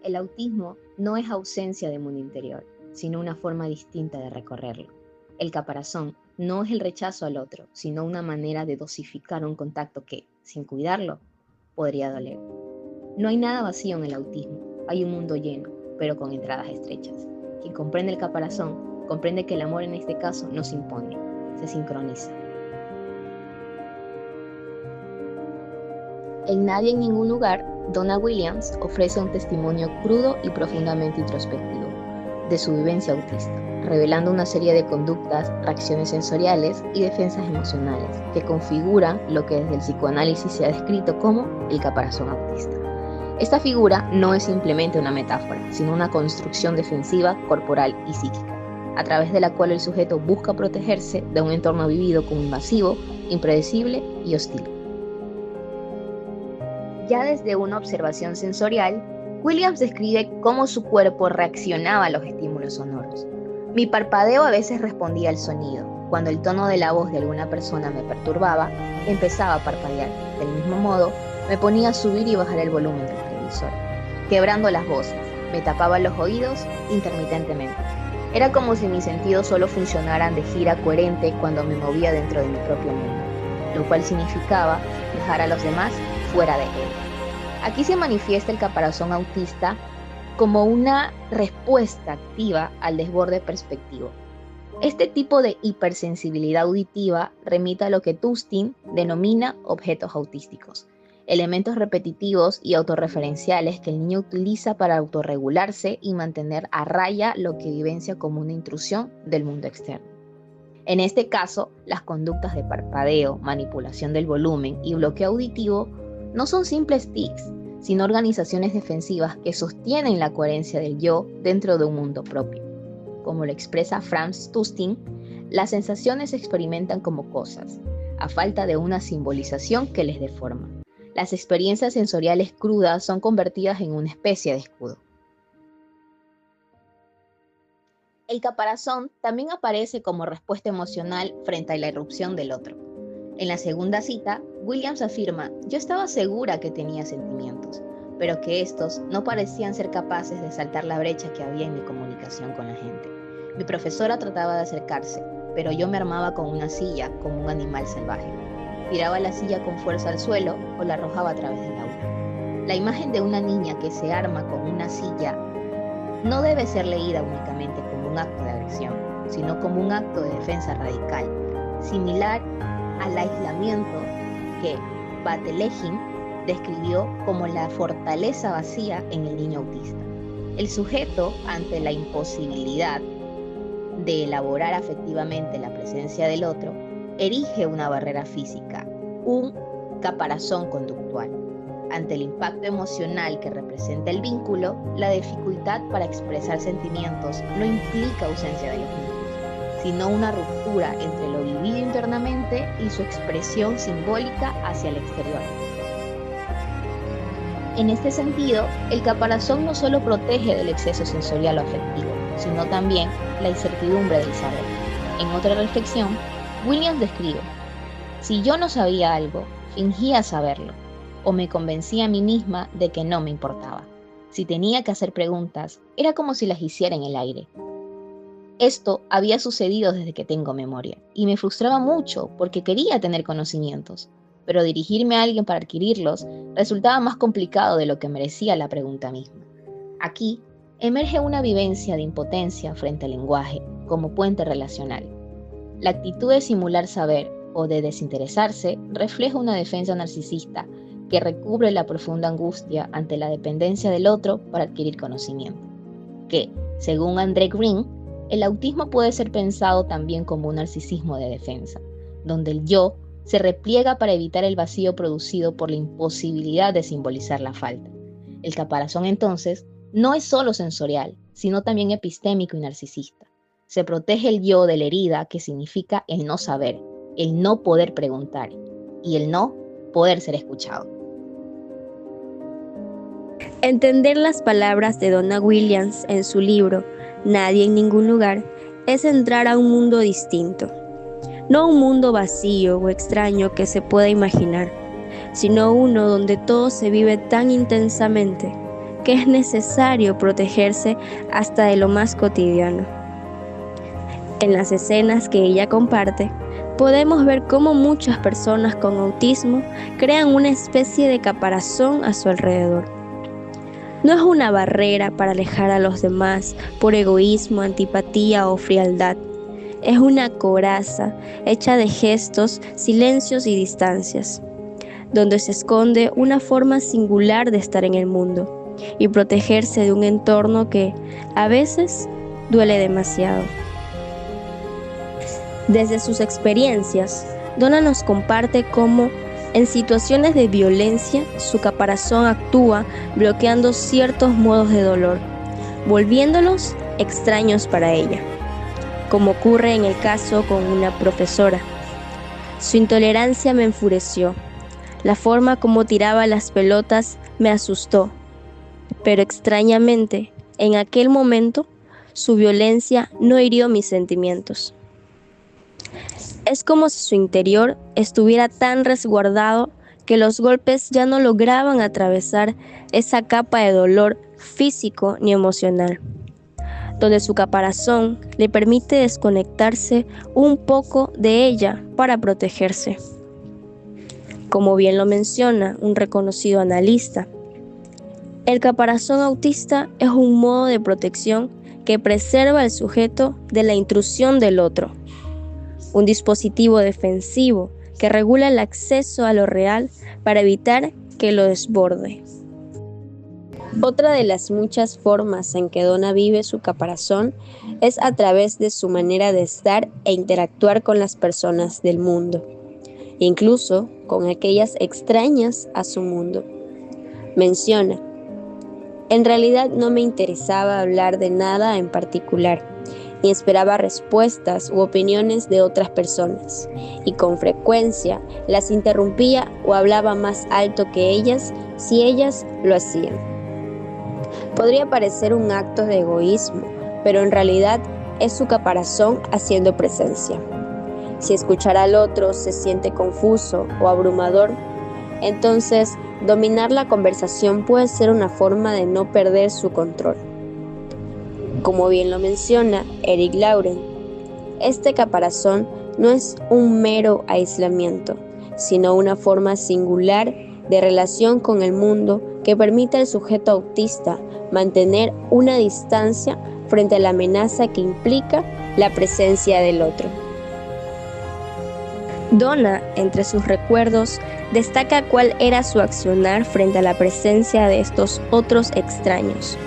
El autismo no es ausencia de mundo interior, sino una forma distinta de recorrerlo. El caparazón no es el rechazo al otro, sino una manera de dosificar un contacto que, sin cuidarlo, podría doler. No hay nada vacío en el autismo, hay un mundo lleno, pero con entradas estrechas. Quien comprende el caparazón, comprende que el amor en este caso no se impone, se sincroniza. En Nadie en ningún lugar, Donna Williams ofrece un testimonio crudo y profundamente introspectivo de su vivencia autista, revelando una serie de conductas, reacciones sensoriales y defensas emocionales que configuran lo que desde el psicoanálisis se ha descrito como el caparazón autista. Esta figura no es simplemente una metáfora, sino una construcción defensiva, corporal y psíquica, a través de la cual el sujeto busca protegerse de un entorno vivido como invasivo, impredecible y hostil. Ya desde una observación sensorial, Williams describe cómo su cuerpo reaccionaba a los estímulos sonoros. Mi parpadeo a veces respondía al sonido. Cuando el tono de la voz de alguna persona me perturbaba, empezaba a parpadear. Del mismo modo, me ponía a subir y bajar el volumen del televisor, quebrando las voces. Me tapaba los oídos intermitentemente. Era como si mis sentidos solo funcionaran de gira coherente cuando me movía dentro de mi propio mundo, lo cual significaba dejar a los demás fuera de él. Aquí se manifiesta el caparazón autista como una respuesta activa al desborde perspectivo. Este tipo de hipersensibilidad auditiva remite a lo que Tustin denomina objetos autísticos, elementos repetitivos y autorreferenciales que el niño utiliza para autorregularse y mantener a raya lo que vivencia como una intrusión del mundo externo. En este caso, las conductas de parpadeo, manipulación del volumen y bloqueo auditivo no son simples tics, sino organizaciones defensivas que sostienen la coherencia del yo dentro de un mundo propio. Como lo expresa Franz Tustin, las sensaciones se experimentan como cosas, a falta de una simbolización que les dé forma. Las experiencias sensoriales crudas son convertidas en una especie de escudo. El caparazón también aparece como respuesta emocional frente a la irrupción del otro. En la segunda cita, Williams afirma: yo estaba segura que tenía sentimientos, pero que estos no parecían ser capaces de saltar la brecha que había en mi comunicación con la gente. Mi profesora trataba de acercarse, pero yo me armaba con una silla como un animal salvaje. Tiraba la silla con fuerza al suelo o la arrojaba a través del aula. La imagen de una niña que se arma con una silla no debe ser leída únicamente como un acto de agresión, sino como un acto de defensa radical, similar al aislamiento que Batelegin describió como la fortaleza vacía en el niño autista. El sujeto, ante la imposibilidad de elaborar afectivamente la presencia del otro, erige una barrera física, un caparazón conductual. Ante el impacto emocional que representa el vínculo, la dificultad para expresar sentimientos no implica ausencia de los mismos, sino una ruptura entre lo vivido internamente y su expresión simbólica hacia el exterior. En este sentido, el caparazón no solo protege del exceso sensorial o afectivo, sino también la incertidumbre del saber. En otra reflexión, Williams describe: si yo no sabía algo, fingía saberlo, o me convencía a mí misma de que no me importaba. Si tenía que hacer preguntas, era como si las hiciera en el aire. Esto había sucedido desde que tengo memoria, y me frustraba mucho porque quería tener conocimientos, pero dirigirme a alguien para adquirirlos resultaba más complicado de lo que merecía la pregunta misma. Aquí emerge una vivencia de impotencia frente al lenguaje como puente relacional. La actitud de simular saber o de desinteresarse refleja una defensa narcisista que recubre la profunda angustia ante la dependencia del otro para adquirir conocimiento, que, según André Green, el autismo puede ser pensado también como un narcisismo de defensa, donde el yo se repliega para evitar el vacío producido por la imposibilidad de simbolizar la falta. El caparazón, entonces, no es solo sensorial, sino también epistémico y narcisista. Se protege el yo de la herida que significa el no saber, el no poder preguntar y el no poder ser escuchado. Entender las palabras de Donna Williams en su libro Nadie en ningún lugar es entrar a un mundo distinto. No un mundo vacío o extraño que se pueda imaginar, sino uno donde todo se vive tan intensamente que es necesario protegerse hasta de lo más cotidiano. En las escenas que ella comparte, podemos ver cómo muchas personas con autismo crean una especie de caparazón a su alrededor. No es una barrera para alejar a los demás por egoísmo, antipatía o frialdad. Es una coraza hecha de gestos, silencios y distancias, donde se esconde una forma singular de estar en el mundo y protegerse de un entorno que, a veces, duele demasiado. Desde sus experiencias, Donna nos comparte cómo, en situaciones de violencia, su caparazón actúa bloqueando ciertos modos de dolor, volviéndolos extraños para ella, como ocurre en el caso con una profesora. Su intolerancia me enfureció. La forma como tiraba las pelotas me asustó, pero extrañamente, en aquel momento, su violencia no hirió mis sentimientos. Es como si su interior estuviera tan resguardado que los golpes ya no lograban atravesar esa capa de dolor físico ni emocional, donde su caparazón le permite desconectarse un poco de ella para protegerse. Como bien lo menciona un reconocido analista, el caparazón autista es un modo de protección que preserva al sujeto de la intrusión del otro, un dispositivo defensivo que regula el acceso a lo real para evitar que lo desborde. Otra de las muchas formas en que Donna vive su caparazón es a través de su manera de estar e interactuar con las personas del mundo, incluso con aquellas extrañas a su mundo. Menciona: en realidad no me interesaba hablar de nada en particular, ni esperaba respuestas u opiniones de otras personas, y con frecuencia las interrumpía o hablaba más alto que ellas si ellas lo hacían. Podría parecer un acto de egoísmo, pero en realidad es su caparazón haciendo presencia. Si escuchar al otro se siente confuso o abrumador, entonces dominar la conversación puede ser una forma de no perder su control. Como bien lo menciona Eric Lauren, este caparazón no es un mero aislamiento, sino una forma singular de relación con el mundo que permite al sujeto autista mantener una distancia frente a la amenaza que implica la presencia del otro. Donna, entre sus recuerdos, destaca cuál era su accionar frente a la presencia de estos otros extraños.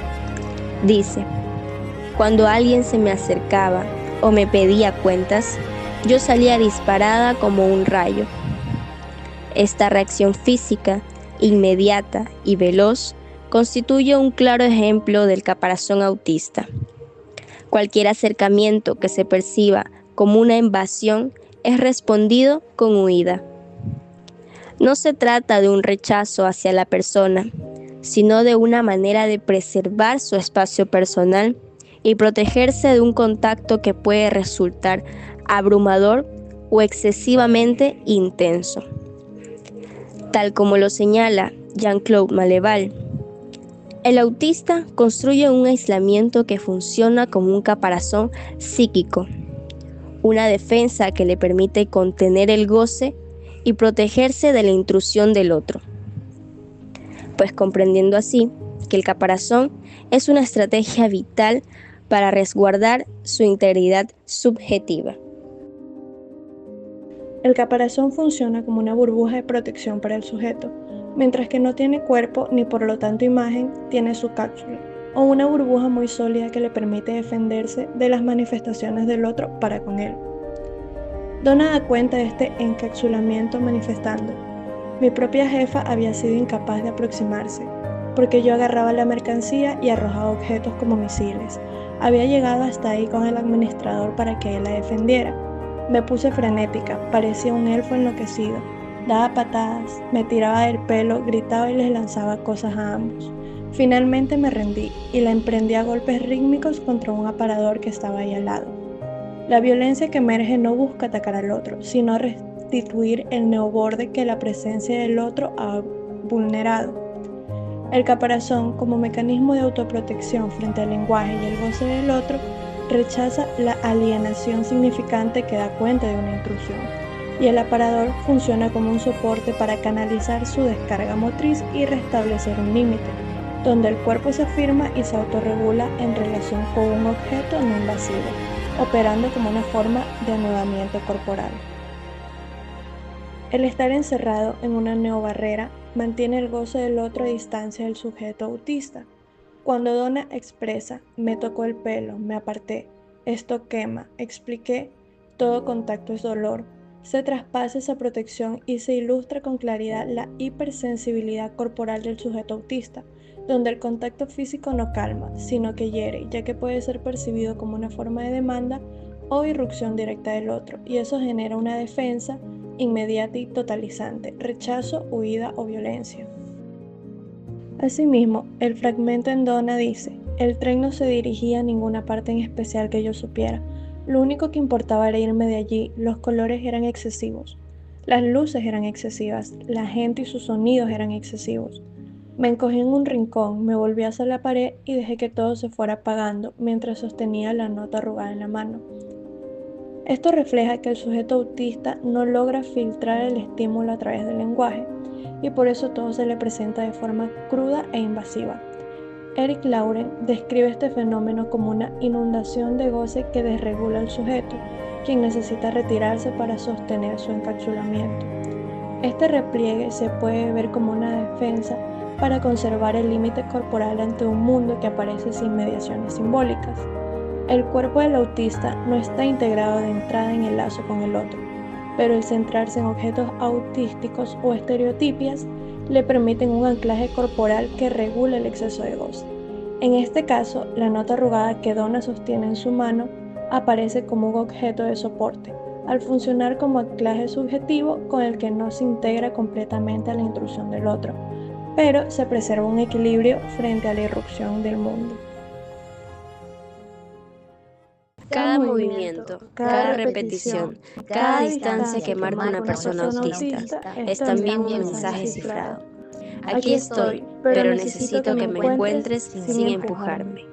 Dice: cuando alguien se me acercaba o me pedía cuentas, yo salía disparada como un rayo. Esta reacción física, inmediata y veloz, constituye un claro ejemplo del caparazón autista. Cualquier acercamiento que se perciba como una invasión es respondido con huida. No se trata de un rechazo hacia la persona, sino de una manera de preservar su espacio personal y protegerse de un contacto que puede resultar abrumador o excesivamente intenso. Tal como lo señala Jean-Claude Maleval, el autista construye un aislamiento que funciona como un caparazón psíquico, una defensa que le permite contener el goce y protegerse de la intrusión del otro. Pues comprendiendo así que el caparazón es una estrategia vital para resguardar su integridad subjetiva. El caparazón funciona como una burbuja de protección para el sujeto, mientras que no tiene cuerpo ni por lo tanto imagen, tiene su cápsula, o una burbuja muy sólida que le permite defenderse de las manifestaciones del otro para con él. Donna da cuenta de este encapsulamiento manifestando: mi propia jefa había sido incapaz de aproximarse, porque yo agarraba la mercancía y arrojaba objetos como misiles. Había llegado hasta ahí con el administrador para que él la defendiera. Me puse frenética, parecía un elfo enloquecido. Daba patadas, me tiraba del pelo, gritaba y les lanzaba cosas a ambos. Finalmente me rendí y la emprendí a golpes rítmicos contra un aparador que estaba ahí al lado. La violencia que emerge no busca atacar al otro, sino restituir el neoborde que la presencia del otro ha vulnerado. El caparazón, como mecanismo de autoprotección frente al lenguaje y el goce del otro, rechaza la alienación significante que da cuenta de una intrusión, y el aparador funciona como un soporte para canalizar su descarga motriz y restablecer un límite, donde el cuerpo se afirma y se autorregula en relación con un objeto no invasivo, operando como una forma de anudamiento corporal. El estar encerrado en una neobarrera mantiene el goce del otro a distancia del sujeto autista. Cuando Donna expresa, me tocó el pelo, me aparté, esto quema, expliqué, todo contacto es dolor, se traspasa esa protección y se ilustra con claridad la hipersensibilidad corporal del sujeto autista, donde el contacto físico no calma, sino que hiere, ya que puede ser percibido como una forma de demanda o irrupción directa del otro, y eso genera una defensa inmediata y totalizante, rechazo, huida o violencia. Asimismo, el fragmento en Donna dice, el tren no se dirigía a ninguna parte en especial que yo supiera, lo único que importaba era irme de allí, los colores eran excesivos, las luces eran excesivas, la gente y sus sonidos eran excesivos. Me encogí en un rincón, me volví hacia la pared y dejé que todo se fuera apagando mientras sostenía la nota arrugada en la mano. Esto refleja que el sujeto autista no logra filtrar el estímulo a través del lenguaje, y por eso todo se le presenta de forma cruda e invasiva. Eric Lauren describe este fenómeno como una inundación de goce que desregula al sujeto, quien necesita retirarse para sostener su encapsulamiento. Este repliegue se puede ver como una defensa para conservar el límite corporal ante un mundo que aparece sin mediaciones simbólicas. El cuerpo del autista no está integrado de entrada en el lazo con el otro, pero el centrarse en objetos autísticos o estereotipias le permiten un anclaje corporal que regula el exceso de goce. En este caso, la nota arrugada que Donna sostiene en su mano aparece como un objeto de soporte, al funcionar como anclaje subjetivo con el que no se integra completamente a la intrusión del otro, pero se preserva un equilibrio frente a la irrupción del mundo. Cada movimiento, cada repetición, cada distancia que marca una persona autista es también un mensaje cifrado. Aquí estoy, pero necesito que me encuentres sin empujarme.